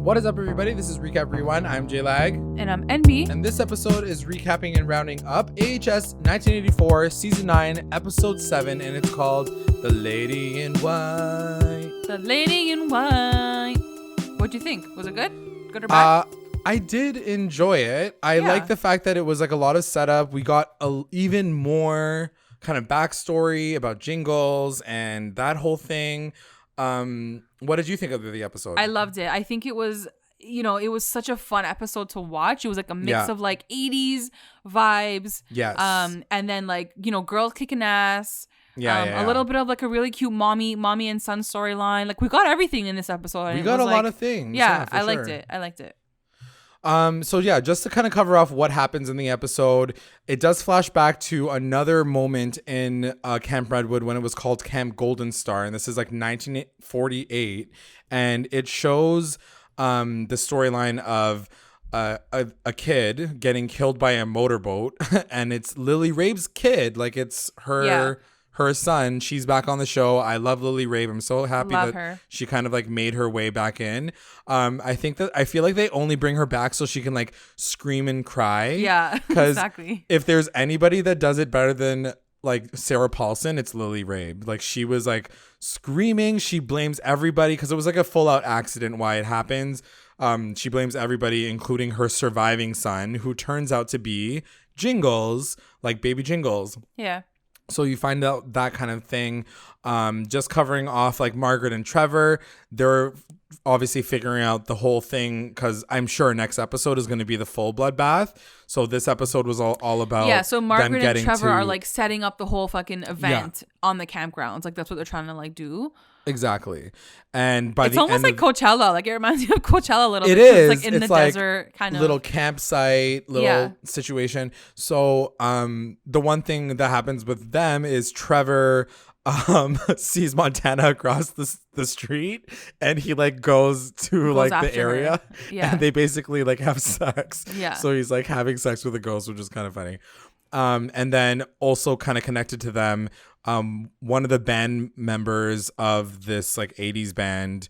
What is up, everybody? This is Recap Rewind. I'm J-Lag. And I'm NB. And this episode is recapping and rounding up AHS 1984, Season 9, Episode 7, and it's called The Lady in White. The Lady in White. What'd you think? Was it good? Good or bad? I did enjoy it. I like the fact that it was like a lot of setup. We got even more kind of backstory about Jingles and that whole thing. What did you think of the episode? I loved it. I think it was, it was such a fun episode to watch. It was like a mix of like 80s vibes. Yes. And then like, girls kicking ass. A little bit of like a really cute mommy and son storyline. Like we got everything in this episode. We got a lot of things. Yeah, I liked it. So yeah, just to kind of cover off what happens in the episode, it does flash back to another moment in Camp Redwood when it was called Camp Golden Star, and this is like 1948, and it shows the storyline of a kid getting killed by a motorboat, and it's Lily Rabe's kid, like it's her son. She's back on the show. I love Lily Rabe. I'm so happy she kind of like made her way back in. I feel like they only bring her back so she can like scream and cry. Yeah, exactly. If there's anybody that does it better than like Sarah Paulson, it's Lily Rabe. Like she was like screaming. She blames everybody because it was like a full out accident why it happens. She blames everybody, including her surviving son, who turns out to be Jingles, like baby Jingles. Yeah. So you find out that kind of thing. Just covering off like Margaret and Trevor. They're obviously figuring out the whole thing because I'm sure next episode is going to be the full bloodbath. So this episode was all about so Margaret and Trevor are like setting up the whole fucking event on the campgrounds. Like that's what they're trying to like do. Exactly. And by it's almost like Coachella. Like it reminds me of Coachella a little bit. It is. It's like in the desert kind of little campsite, little situation. So the one thing that happens with them is Trevor sees Montana across the street, and he like goes like the area, and they basically like have sex. Yeah. So he's like having sex with a ghost, which is kind of funny. And then also kind of connected to them, one of the band members of this like 80s band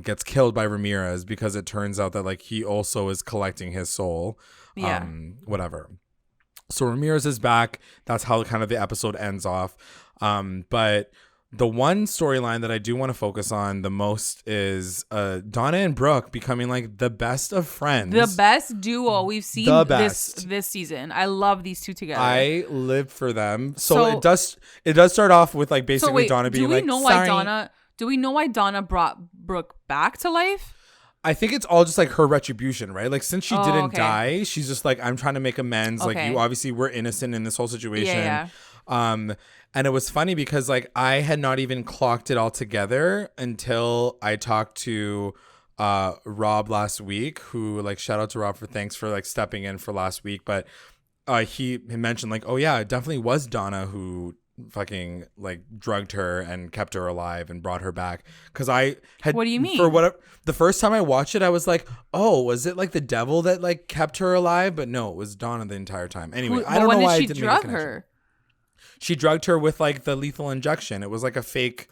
gets killed by Ramirez because it turns out that like he also is collecting his soul. Whatever. So Ramirez is back. That's how kind of the episode ends off. But the one storyline that I do want to focus on the most is Donna and Brooke becoming like the best of friends. The best duo we've seen this season. I love these two together. I live for them. So it does start off with like basically Donna being like, do we know why Donna brought Brooke back to life? I think it's all just like her retribution, right? Like since she didn't die, she's just like, I'm trying to make amends. Okay. Like you obviously were innocent in this whole situation. Yeah. And it was funny because like I had not even clocked it all together until I talked to Rob last week, who like shout out to Rob thanks for like stepping in for last week. But he mentioned like, oh yeah, it definitely was Donna who fucking like drugged her and kept her alive and brought her back. Because I had, what do you mean? The first time I watched it, I was like, oh, was it like the devil that like kept her alive? But no, it was Donna the entire time. Anyway, I don't know why I didn't make a connection. When did she drug her? She drugged her with like the lethal injection. It was like a fake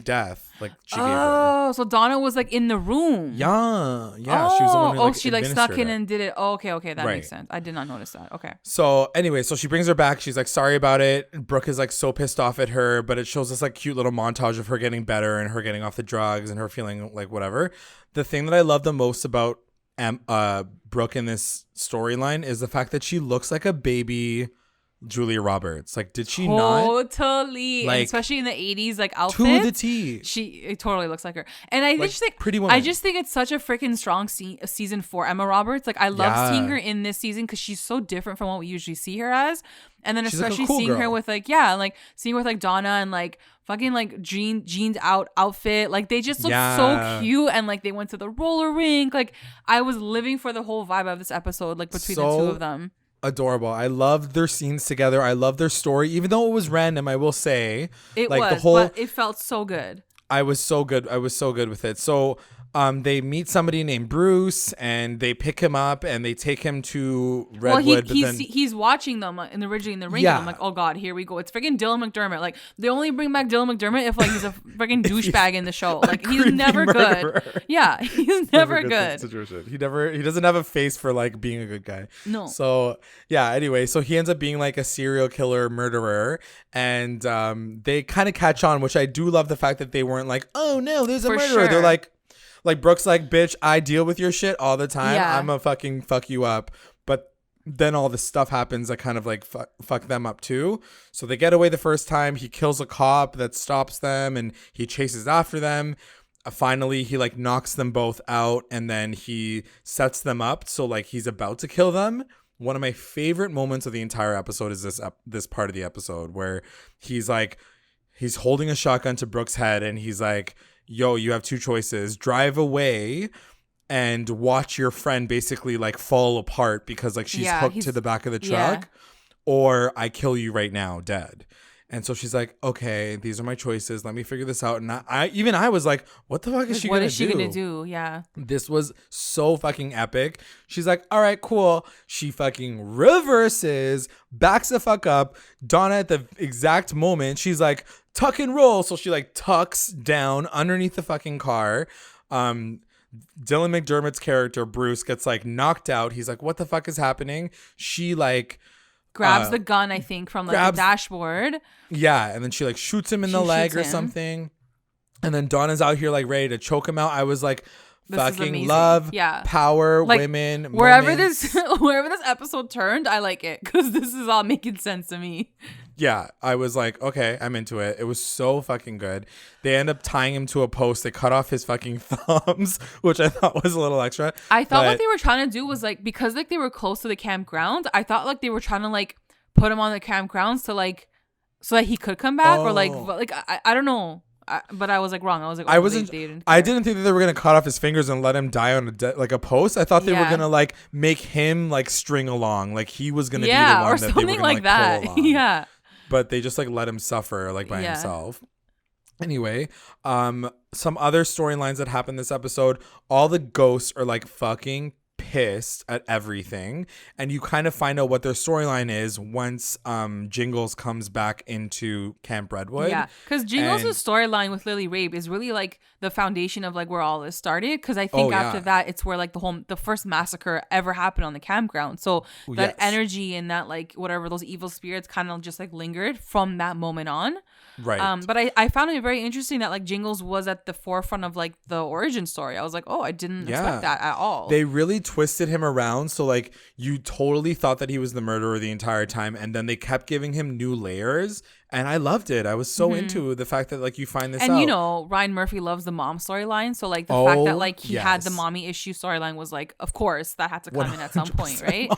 death. Like she gave her. Oh, so Donna was like in the room. Yeah. She was the one who, she like snuck in and did it. Oh, okay, that makes sense. I did not notice that. Okay. So anyway, so she brings her back. She's like sorry about it. Brooke is like so pissed off at her, but it shows this like cute little montage of her getting better and her getting off the drugs and her feeling like whatever. The thing that I love the most about Brooke in this storyline is the fact that she looks like a baby Julia Roberts. Like, did she not? Totally. Like, especially in the 80s, like outfit. To the T. It totally looks like her. And I like, just think Pretty Woman. I just think it's such a freaking strong season for Emma Roberts. Like I love seeing her in this season because she's so different from what we usually see her as. And then she's especially like cool seeing her with like seeing her with like Donna and like fucking like jeans outfit. Like they just look so cute, and like they went to the roller rink. Like I was living for the whole vibe of this episode, like between the two of them. Adorable. I loved their scenes together. I love their story, even though it was random. I will say it like was, but it felt so good. I was so good with it. So they meet somebody named Bruce, and they pick him up and they take him to Redwood. Well, he's watching them originally in the ring. Yeah. And I'm like, oh god, here we go. It's freaking Dylan McDermott. Like they only bring back Dylan McDermott if like he's a freaking douchebag in the show. Like he's never murderer. Good. Yeah, he's never good. Situation. He doesn't have a face for like being a good guy. No. So yeah. Anyway, so he ends up being like a serial killer murderer, and they kind of catch on, which I do love the fact that they weren't like, oh no, there's a murderer. Sure. They're like Brooke's like, bitch, I deal with your shit all the time. Yeah. I'm gonna fucking fuck you up. But then all this stuff happens that kind of like fuck them up too. So they get away the first time. He kills a cop that stops them, and he chases after them. Finally, he like knocks them both out, and then he sets them up. So like he's about to kill them. One of my favorite moments of the entire episode is this part of the episode where he's holding a shotgun to Brooke's head, and he's like, yo, you have two choices: drive away and watch your friend basically like fall apart because like she's hooked to the back of the truck, or I kill you right now dead. And so she's like, okay, these are my choices. Let me figure this out. And I was like, what the fuck is she going to do? Yeah. This was so fucking epic. She's like, all right, cool. She fucking reverses, backs the fuck up. Donna at the exact moment, she's like, tuck and roll. So she like tucks down underneath the fucking car. Dylan McDermott's character, Bruce, gets like knocked out. He's like, what the fuck is happening? She like grabs the gun, I think, from like the dashboard. Yeah, and then she like shoots him in the leg or something. And then Donna's out here like ready to choke him out. I was like, fucking love, power, like, women. Wherever this episode turned, I like it because this is all making sense to me. Yeah, I was like, okay, I'm into it. It was so fucking good. They end up tying him to a post. They cut off his fucking thumbs, which I thought was a little extra. I thought what they were trying to do was like, because like they were close to the campground, I thought like they were trying to like put him on the campgrounds to like so that he could come back or like I don't know. But I was like wrong. I was like, I didn't think that they were gonna cut off his fingers and let him die on a post. I thought they were gonna like make him like string along, like he was gonna be the one or that something they were gonna, like that. pull along. Yeah. But they just like let him suffer like by himself. Anyway, some other storylines that happened this episode. All the ghosts are like fucking pissed at everything, and you kind of find out what their storyline is once Jingles comes back into Camp Redwood. Yeah, because Jingles' storyline with Lily Rabe is really like the foundation of like where all this started, because I think after that it's where like the first massacre ever happened on the campground, so that energy and that like whatever those evil spirits kind of just like lingered from that moment on. Right. But I found it very interesting that like Jingles was at the forefront of like the origin story. I was like, oh, I didn't expect that at all. They really twisted him around, so like you totally thought that he was the murderer the entire time, and then they kept giving him new layers, and I loved it. I was so into the fact that like you find this out. And you know, Ryan Murphy loves the mom storyline, so like the fact that like he had the mommy issue storyline was like, of course that had to come in at some point, right?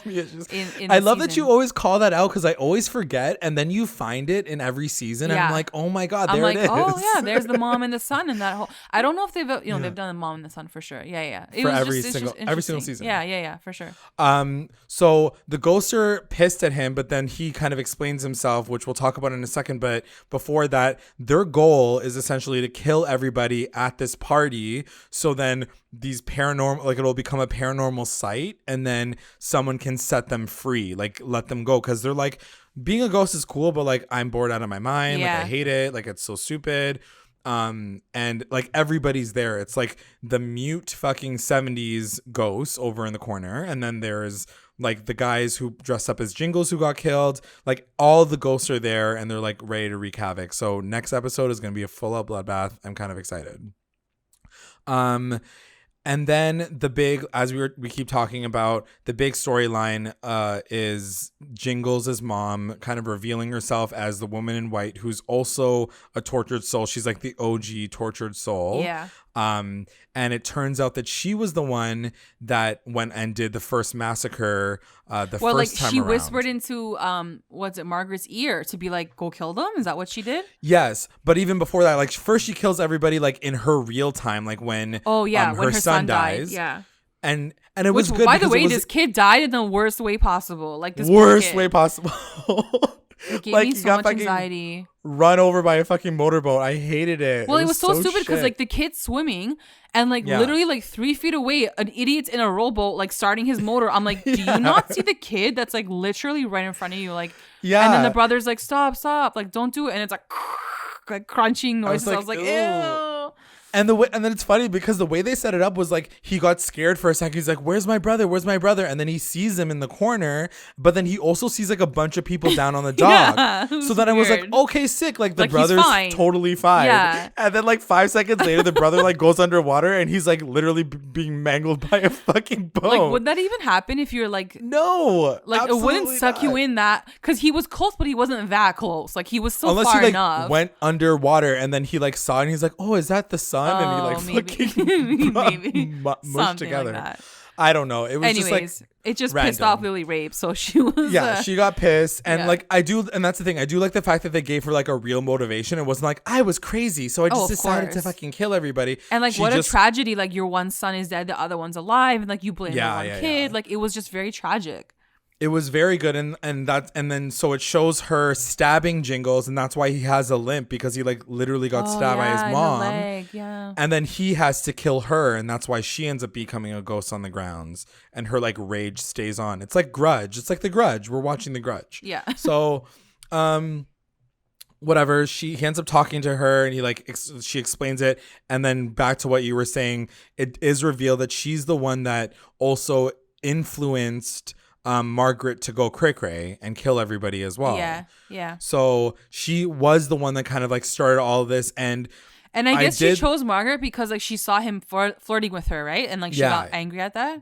I love that you always call that out because I always forget, and then you find it in every season, and I'm like, oh my god, there it is. Oh yeah, there's the mom and the son and that whole. I don't know if they've they've done the mom and the son for sure. Yeah. For every single season. Yeah, for sure. So the ghosts are pissed at him, but then he kind of explains himself, which we'll talk about in a second. But before that, their goal is essentially to kill everybody at this party. So then these paranormal, like it'll become a paranormal site, and then someone can set them free, like let them go, because they're like, being a ghost is cool, but like I'm bored out of my mind. Like I hate it. Like it's so stupid. And like everybody's there. It's like the mute fucking 70s ghosts over in the corner, and then there's like the guys who dressed up as Jingles who got killed. Like all the ghosts are there, and they're like ready to wreak havoc. So next episode is gonna be a full out bloodbath. I'm kind of excited. And then the big, as we keep talking about, the big storyline is Jingles' mom kind of revealing herself as the woman in white who's also a tortured soul. She's like the OG tortured soul. Yeah. And it turns out that she was the one that went and did the first massacre first time she around. whispered into Margaret's ear to be like, go kill them? Is that what she did? Yes, but even before that, like first she kills everybody like in her real time, like when when her son dies. Yeah. And it was good. By the way, this kid died in the worst way possible. Like this worst way possible. It gave me so much anxiety. Run over by a fucking motorboat. I hated it. Well, it was so stupid because like the kid's swimming And like literally like 3 feet away, an idiot's in a rowboat, like starting his motor. I'm like, do you not see the kid that's like literally right in front of you? Like, and then the brother's like, stop, like don't do it. And it's like crunching noises. I was like, ew. And then it's funny because the way they set it up was like he got scared for a second. He's like, "Where's my brother? Where's my brother?" And then he sees him in the corner, but then he also sees like a bunch of people down on the dock. So then I was like, "Okay, sick." Like the brother's totally fine. Yeah. And then like 5 seconds later, the brother like goes underwater and he's like literally being mangled by a fucking boat. Like, would that even happen if you're like no? Like it wouldn't suck you in that because he was close, but he wasn't that close. Like he was still unless far he like enough. went underwater and then he like saw it and he's like, "Oh, is that the sun?" And he like maybe. Maybe mushed together. Like that. I don't know. It was Anyways, just like it just random. pissed off Lily Rape, so she was she got pissed. And like I do, and that's the thing, I do like the fact that they gave her like a real motivation. It wasn't like I was crazy, so I just decided to fucking kill everybody. And like what a tragedy, like your one son is dead, the other one's alive, and like you blame the one kid. Like it was just very tragic. It was very good, and then so it shows her stabbing Jingles, and that's why he has a limp, because he like literally got stabbed by his mom. In the leg, yeah. And then he has to kill her, and that's why she ends up becoming a ghost on the grounds, and her like rage stays on. It's like Grudge. It's like the Grudge. We're watching the Grudge. Yeah. So, whatever. He ends up talking to her, and he like she explains it, and then back to what you were saying. It is revealed that she's the one that also influenced Margaret to go cray-cray and kill everybody as well. Yeah. So she was the one that kind of like started all of this, and I guess she chose Margaret because like she saw him flirting with her, right? And like she got angry at that.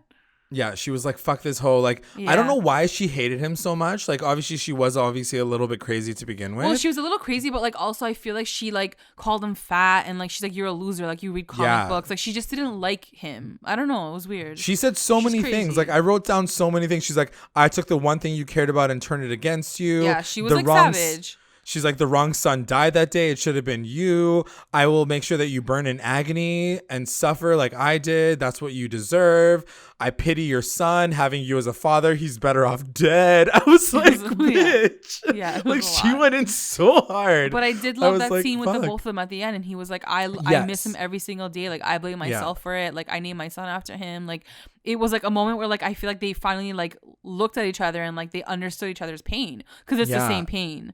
Yeah, she was like, fuck this hoe. Like, I don't know why she hated him so much. Like, obviously, she was a little bit crazy to begin with. Well, she was a little crazy, but like also I feel like she like called him fat and like she's like, you're a loser. Like you read comic books. Like she just didn't like him. I don't know. It was weird. She said so many things. Like I wrote down so many things. She's like, I took the one thing you cared about and turned it against you. Yeah, she was like savage. She's like, the wrong son died that day. It should have been you. I will make sure that you burn in agony and suffer like I did. That's what you deserve. I pity your son. Having you as a father, he's better off dead. I was like, bitch. Yeah. Like she went in so hard. But I did love that scene with the both of them at the end. And he was like, I miss him every single day. Like I blame myself for it. Like I named my son after him. Like it was like a moment where like I feel like they finally like looked at each other and like they understood each other's pain because it's the same pain.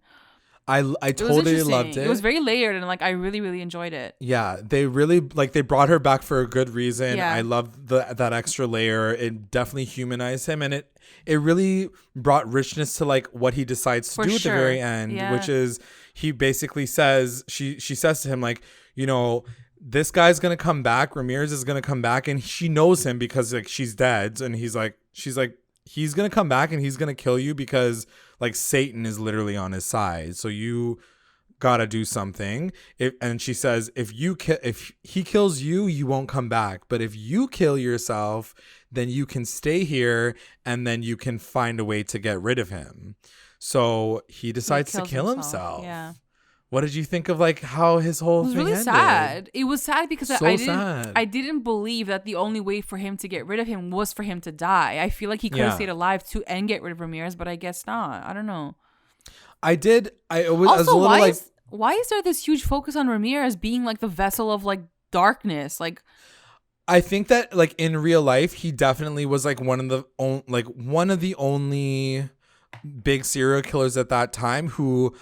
I totally loved it. It was very layered and like I really, really enjoyed it. Yeah, they really like they brought her back for a good reason. Yeah. I loved that extra layer. It definitely humanized him, and it really brought richness to like what he decides to do at the very end, which is he basically says she says to him like, you know, this guy's gonna come back. Ramirez is gonna come back, and she knows him because like she's dead, and she's like he's gonna come back and he's gonna kill you because like Satan is literally on his side. So you gotta do something. And she says, if he kills you, you won't come back. But if you kill yourself, then you can stay here and then you can find a way to get rid of him. So he decides to kill himself. Yeah. What did you think of like how his whole thing ended? It was really sad. It was sad because I didn't believe that the only way for him to get rid of him was for him to die. I feel like he could have stayed alive too and get rid of Ramirez, but I guess not. I don't know. I was a little like, why is there this huge focus on Ramirez being like the vessel of like darkness? Like I think that like in real life he definitely was like one of the only big serial killers at that time who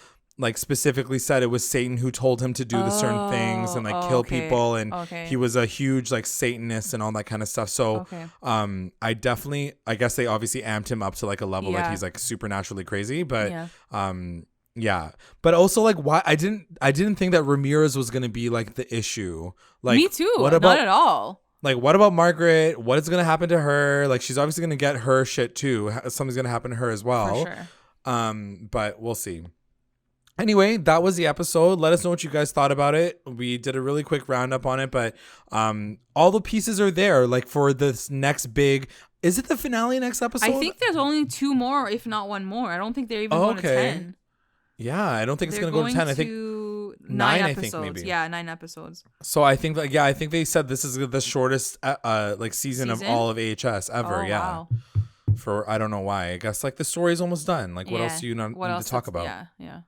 like specifically said it was Satan who told him to do the certain things and like kill people, and he was a huge like Satanist and all that kind of stuff. So I guess they obviously amped him up to like a level that he's like supernaturally crazy, but but also like why I didn't think that Ramirez was gonna be like the issue. Like me too. Not at all. Like, what about Margaret? What is gonna happen to her? Like, she's obviously gonna get her shit too. Something's gonna happen to her as well. For sure. But we'll see. Anyway, that was the episode. Let us know what you guys thought about it. We did a really quick roundup on it, but all the pieces are there. Like for this next big, is it the finale next episode? I think there's only 2 more, if not 1 more. I don't think they're even going to 10. Yeah, I don't think it's going to go to 10. I think 9 episodes. I think maybe. Yeah, 9 episodes. So I think like I think they said this is the shortest like season of all of AHS ever. Wow. For I don't know why. I guess like the story is almost done. Like what else do you need to talk about? Yeah.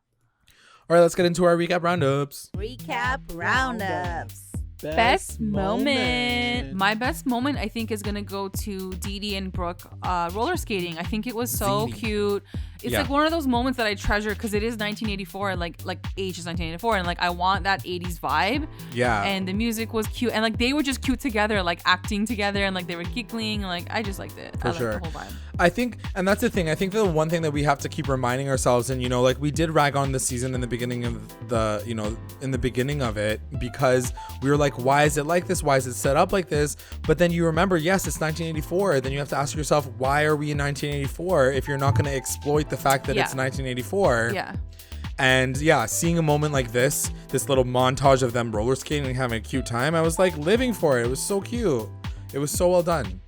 All right, let's get into our recap roundups. Recap roundups. Best moment. My best moment, I think, is gonna go to Dee Dee and Brooke roller skating. I think it was so cute. It's like one of those moments that I treasure because it is 1984 and like AHS 1984 and like I want that 80s vibe. Yeah. And the music was cute and like they were just cute together, like acting together and like they were giggling. Like I just liked it. I sure. liked the whole vibe. I think, and that's the thing. I think the one thing that we have to keep reminding ourselves, and like we did rag on the season in the beginning of it because we were like, why is it like this? Why is it set up like this? But then you remember, yes, it's 1984. Then you have to ask yourself, why are we in 1984 if you're not going to exploit the fact that it's 1984? Yeah. And yeah, seeing a moment like this little montage of them roller skating and having a cute time, I was like living for it. It was so cute. It was so well done.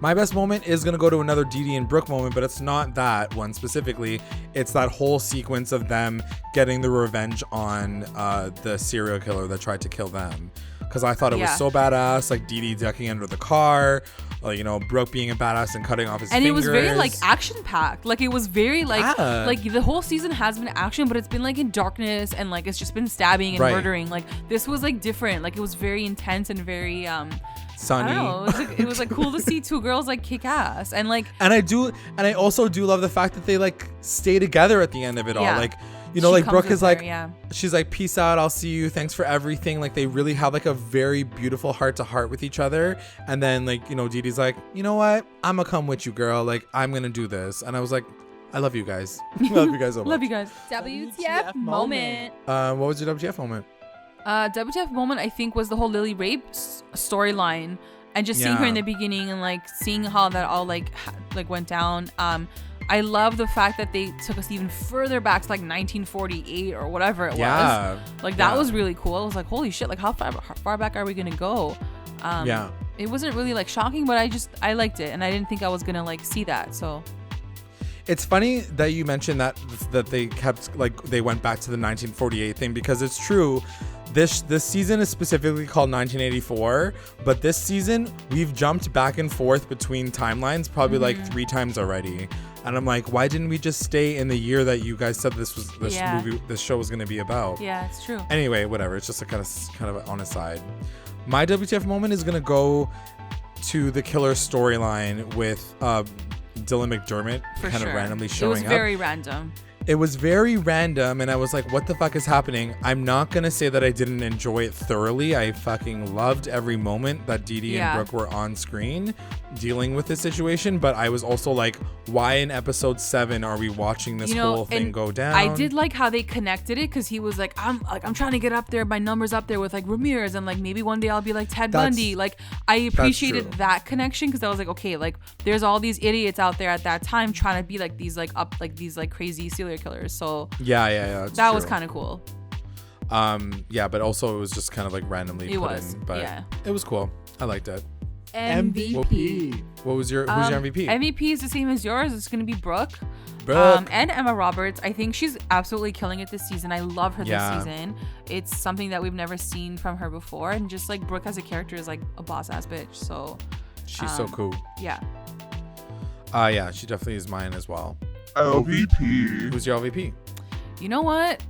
My best moment is gonna go to another Dee Dee and Brooke moment, but it's not that one specifically. It's that whole sequence of them getting the revenge on the serial killer that tried to kill them. Because I thought it was so badass, like Dee Dee ducking under the car, Brooke being a badass and cutting off his fingers. And it was very like action packed. Like it was very like the whole season has been action, but it's been like in darkness and like it's just been stabbing and murdering. Like this was like different. Like it was very intense and very sunny. I don't know. It was like cool to see two girls like kick ass and like. And I also do love the fact that they like stay together at the end of it all. Like. Like Brooke is like, she's like, peace out. I'll see you. Thanks for everything. Like they really have like a very beautiful heart to heart with each other. And then like, Dee Dee's like, you know what? I'm gonna come with you, girl. Like I'm gonna do this. And I was like, I love you guys. I love you guys so much. Love you guys. WTF moment. What was your WTF moment? WTF moment, I think, was the whole Lily rape storyline and just seeing her in the beginning and like seeing how that all like went down. I love the fact that they took us even further back to like 1948 or whatever it was. Like that was really cool. I was like, holy shit, like how far back are we gonna go? It wasn't really like shocking, but I liked it and I didn't think I was gonna like see that. So it's funny that you mentioned that they kept like they went back to the 1948 thing because it's true. This season is specifically called 1984, but this season we've jumped back and forth between timelines probably like 3 times already. And I'm like, why didn't we just stay in the year that you guys said this show was going to be about? Yeah, it's true. Anyway, whatever. It's just a kind of on a side. My WTF moment is going to go to the killer storyline with Dylan McDermott kind of randomly showing up. It was very random. It was very random, and I was like, what the fuck is happening? I'm not going to say that I didn't enjoy it thoroughly. I fucking loved every moment that Dee Dee and Brooke were on screen dealing with this situation, but I was also like, why in episode 7 are we watching this whole thing go down? I did like how they connected it because he was like, I'm trying to get up there, my numbers up there with like Ramirez, and like maybe one day I'll be like Ted Bundy. Like I appreciated that connection because I was like, okay, like there's all these idiots out there at that time trying to be like these like these like crazy serial killers. So yeah, that was kind of cool. But also it was just kind of like randomly put in, but it was cool. I liked it. MVP. Who's your MVP? MVP is the same as yours. It's gonna be Brooke. And Emma Roberts. I think she's absolutely killing it this season. I love her this season. It's something that we've never seen from her before, and just like Brooke as a character is like a boss ass bitch. So she's so cool. Yeah. She definitely is mine as well. LVP. Who's your LVP? You know what?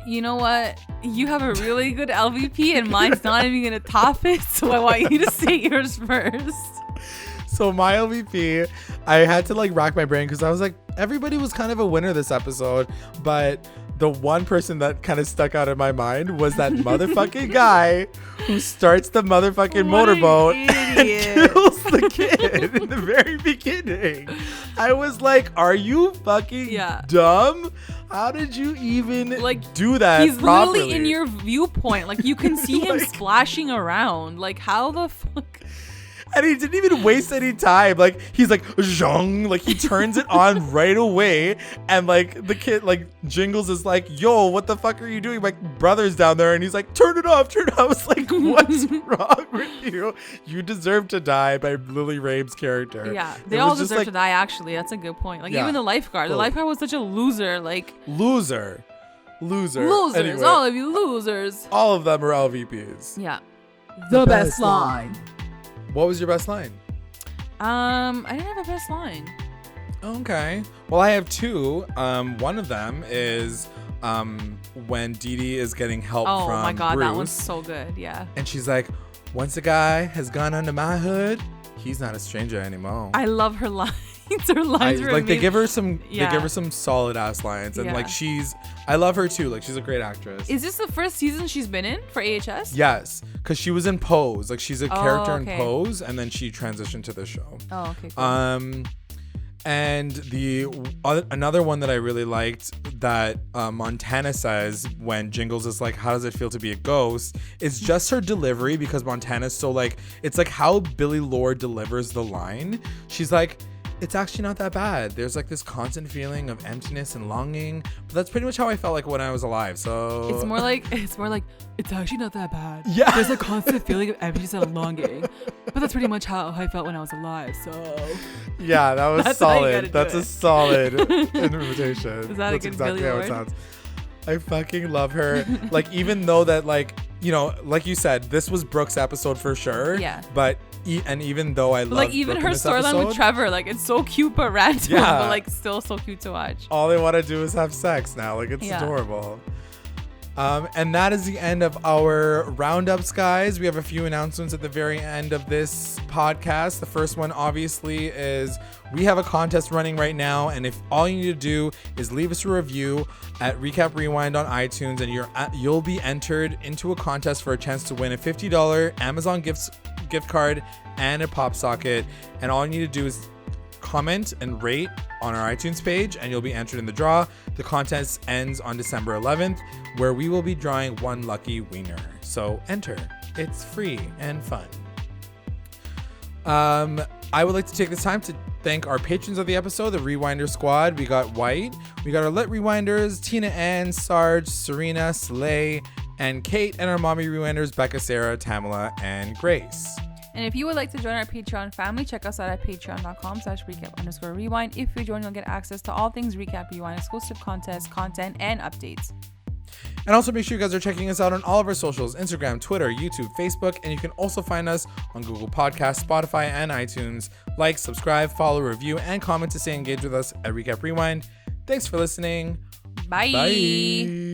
You have a really good LVP and mine's not even going to top it. So I want you to say yours first. So my LVP, I had to like rack my brain because I was like, everybody was kind of a winner this episode. But the one person that kind of stuck out in my mind was that motherfucking guy who starts the motherfucking motorboat and kills the kid in the very beginning. I was like, are you fucking dumb? How did you even like do that? He's properly? Literally in your viewpoint. Like you can see him splashing around. Like how the fuck? And he didn't even waste any time. Like he's like zhong, like he turns it on right away. And like the kid, like Jingles is like, yo, what the fuck are you doing? My brother's down there, and he's like, turn it off. I was like, what's wrong with you? You deserve to die by Lily Rabe's character. Yeah, they all deserve to die. Actually, that's a good point. Like even the lifeguard. The lifeguard was such a loser. Like losers. Anyway, all of you losers. All of them are LVPs. Yeah. The best line. What was your best line? I didn't have a best line. Okay. Well, I have 2. One of them is when Dee Dee is getting help from Oh my God, Bruce. that one's so good. Yeah. And she's like, once a guy has gone under my hood, he's not a stranger anymore. I love her lines. Her lines were like they amazing. give her some Yeah. they give her some solid ass lines. And Yeah. like I love her too. Like she's a great actress. Is this the first season she's been in for AHS? Yes, because she was in Pose. Like she's a character okay. in Pose, and then she transitioned to the show. Oh, okay. Cool. And the another one that I really liked that Montana says when Jingles is like, how does it feel to be a ghost? It's just her delivery, because Montana's so like, it's like how Billy Lord delivers the line. She's like, it's actually not that bad. There's like this constant feeling of emptiness and longing. But that's pretty much how I felt like when I was alive. So It's more like it's actually not that bad. Yeah. There's a constant feeling of emptiness and longing. But that's pretty much how I felt when I was alive. So yeah, that was That's how you solid. gotta do That's it. a solid interpretation. Is that That's a good exactly Billy how Lord? it sounds. I fucking love her. Like, even though that, like, you know, like you said, this was Brooke's episode for sure. Yeah. But and even though I love like even her storyline with Trevor, like it's so cute but random, Yeah. but like still so cute to watch. all they want to do is have sex now. Like, it's Yeah. adorable. And that is the end of our roundups, guys. We have a few announcements at the very end of this podcast. The first one, obviously, is we have a contest running right now, and if all you need to do is leave us a review at Recap Rewind on iTunes, and you'll be entered into a contest for a chance to win a $50 Amazon gift card and a pop socket. And all you need to do is comment and rate on our iTunes page, and you'll be entered in the draw. The contest ends on December 11th, where we will be drawing one lucky winner. So enter. It's free and fun. I would like to take this time to thank our patrons of the episode, the Rewinder Squad. We got White. We got our Lit Rewinders, Tina Ann, Sarge, Serena, Slay, and Kate, and our Mommy Rewinders, Becca, Sarah, Tamala, and Grace. And if you would like to join our Patreon family, check us out at patreon.com/recap_rewind. If you join, you'll get access to all things Recap Rewind, exclusive contests, content, and updates. And also make sure you guys are checking us out on all of our socials, Instagram, Twitter, YouTube, Facebook, and you can also find us on Google Podcasts, Spotify, and iTunes. Like, subscribe, follow, review, and comment to stay engaged with us at Recap Rewind. Thanks for listening. Bye. Bye.